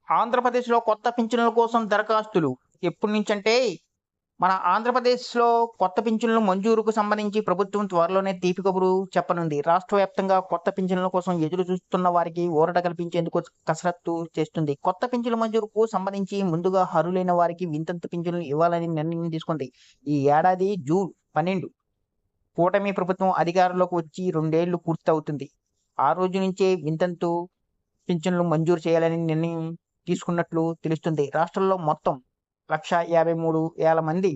ఆంధ్రప్రదేశ్‌లో కొత్త పింఛనుల కోసం దరఖాస్తులు ఎప్పటి నుంచంటే, మన ఆంధ్రప్రదేశ్‌లో కొత్త పింఛన్ల మంజూరుకు సంబంధించి ప్రభుత్వం త్వరలోనే తీపి కబురు చెప్పనుంది. రాష్ట్ర వ్యాప్తంగా కొత్త పింఛన్ల కోసం ఎదురు చూస్తున్న వారికి ఊరట కల్పించేందుకు కసరత్తు చేస్తుంది. కొత్త పింఛన్ల మంజూరుకు సంబంధించి ముందుగా అర్హులైన వారికి వింతంతు పింఛన్లు ఇవ్వాలని నిర్ణయం తీసుకుంది. ఈ ఏడాది జూన్ 12 కూటమి ప్రభుత్వం అధికారంలోకి వచ్చి 2 ఏళ్లు పూర్తవుతుంది. ఆ రోజు నుంచే వింతంతు పింఛన్లు మంజూరు చేయాలని నిర్ణయం తీసుకున్నట్లు తెలుస్తుంది. రాష్ట్రంలో మొత్తం 1,53,000 మంది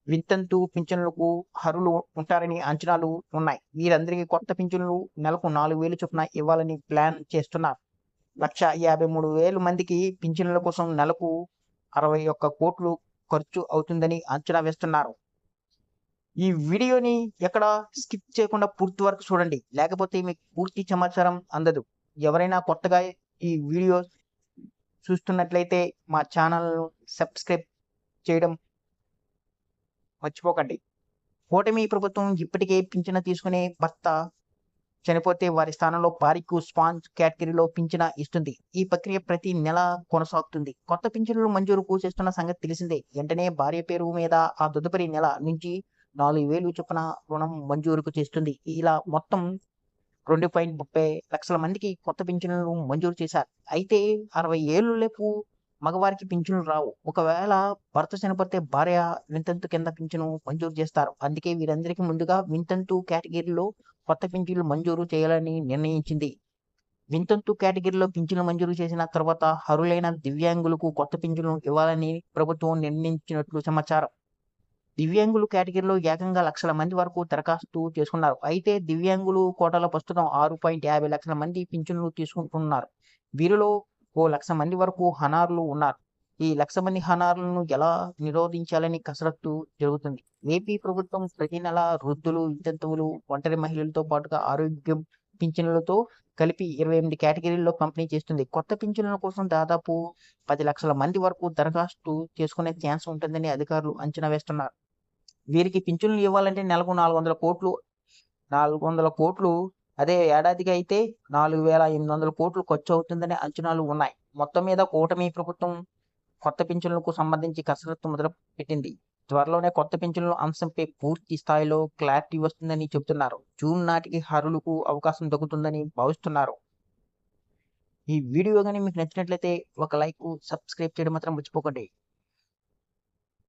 వితంతు పింఛన్లకు అర్హులు ఉంటారని అంచనాలు ఉన్నాయి. వీరందరికీ కొత్త పింఛన్లు నెలకు 4,000 చొప్పున ఇవ్వాలని ప్లాన్ చేస్తున్నారు. 1,53,000 మందికి పింఛన్ల కోసం నెలకు 61 కోట్లు ఖర్చు అవుతుందని అంచనా వేస్తున్నారు. ఈ వీడియోని ఎక్కడ స్కిప్ చేయకుండా పూర్తి వరకు చూడండి. లేకపోతే మీకు పూర్తి సమాచారం అందదు. ఎవరైనా కొత్తగా ఈ వీడియో చూస్తున్నట్లయితే మా ఛానల్‌ను సబ్స్క్రైబ్ చేయడం మర్చిపోకండి. కూటమి ప్రభుత్వం ఇప్పటికే పింఛను తీసుకునే భర్త చనిపోతే వారి స్థానంలో భార్యకు స్పాంజ్ కేటగిరీలో పింఛను ఇస్తుంది. ఈ ప్రక్రియ ప్రతి నెల కొనసాగుతుంది. కొత్త పింఛన్లు మంజూరుకు చేస్తున్న సంగతి తెలిసిందే. వెంటనే భార్య పేరు మీద ఆ తదుపరి నెల నుంచి 4,000 చొప్పున రుణం మంజూరుకు చేస్తుంది. ఇలా మొత్తం 2.30 లక్షల మందికి కొత్త పింఛన్లను మంజూరు చేశారు. అయితే 60 ఏళ్లలోపు మగవారికి పింఛన్లు రావు. ఒకవేళ భర్త చనిపోతే భార్య వితంతు కింద పింఛను మంజూరు చేస్తారు. అందుకే వీరందరికీ ముందుగా వితంతు కేటగిరీలో కొత్త పింఛన్లు మంజూరు చేయాలని నిర్ణయించింది. వితంతు కేటగిరీలో పింఛన్లు మంజూరు చేసిన తర్వాత అర్హులైన దివ్యాంగులకు కొత్త పింఛన్లు ఇవ్వాలని ప్రభుత్వం నిర్ణయించినట్లు సమాచారం. దివ్యాంగులు కేటగిరీలో ఏకంగా లక్షల మంది వరకు దరఖాస్తు చేసుకున్నారు. అయితే దివ్యాంగులు కోటాలో ప్రస్తుతం 6.50 లక్షల మంది పింఛన్లు తీసుకుంటున్నారు. వీరిలో 1,00,000 మంది వరకు అనర్హులు ఉన్నారు. ఈ 1,00,000 మంది అనర్హులను ఎలా నిరోధించాలని కసరత్తు జరుగుతుంది. ఏపీ ప్రభుత్వం ప్రతి నెల వృద్ధులు, వితంతువులు, ఒంటరి మహిళలతో పాటుగా ఆరోగ్యం పింఛన్లతో కలిపి 28 కేటగిరీల్లో పంపిణీ చేస్తుంది. కొత్త పింఛన్ల కోసం దాదాపు 10 లక్షల మంది వరకు దరఖాస్తు చేసుకునే ఛాన్స్ ఉంటుందని అధికారులు అంచనా వేస్తున్నారు. వీరికి పింఛన్లు ఇవ్వాలంటే నెలకు 400 కోట్లు అదే ఏడాదికి అయితే 4,800 కోట్లు ఖర్చు అవుతుందనే అంచనాలు ఉన్నాయి. మొత్తం మీద కూటమి ప్రభుత్వం కొత్త పింఛన్లకు సంబంధించి కసరత్తు మొదలుపెట్టింది. త్వరలోనే కొత్త పింఛన్ల అంశంపై పూర్తి స్థాయిలో క్లారిటీ వస్తుందని చెబుతున్నారు. జూన్ నాటికి అర్హులకు అవకాశం దక్కుతుందని భావిస్తున్నారు. ఈ వీడియో గాని మీకు నచ్చినట్లయితే ఒక లైక్, సబ్స్క్రైబ్ చేయడం మాత్రం మర్చిపోకండి.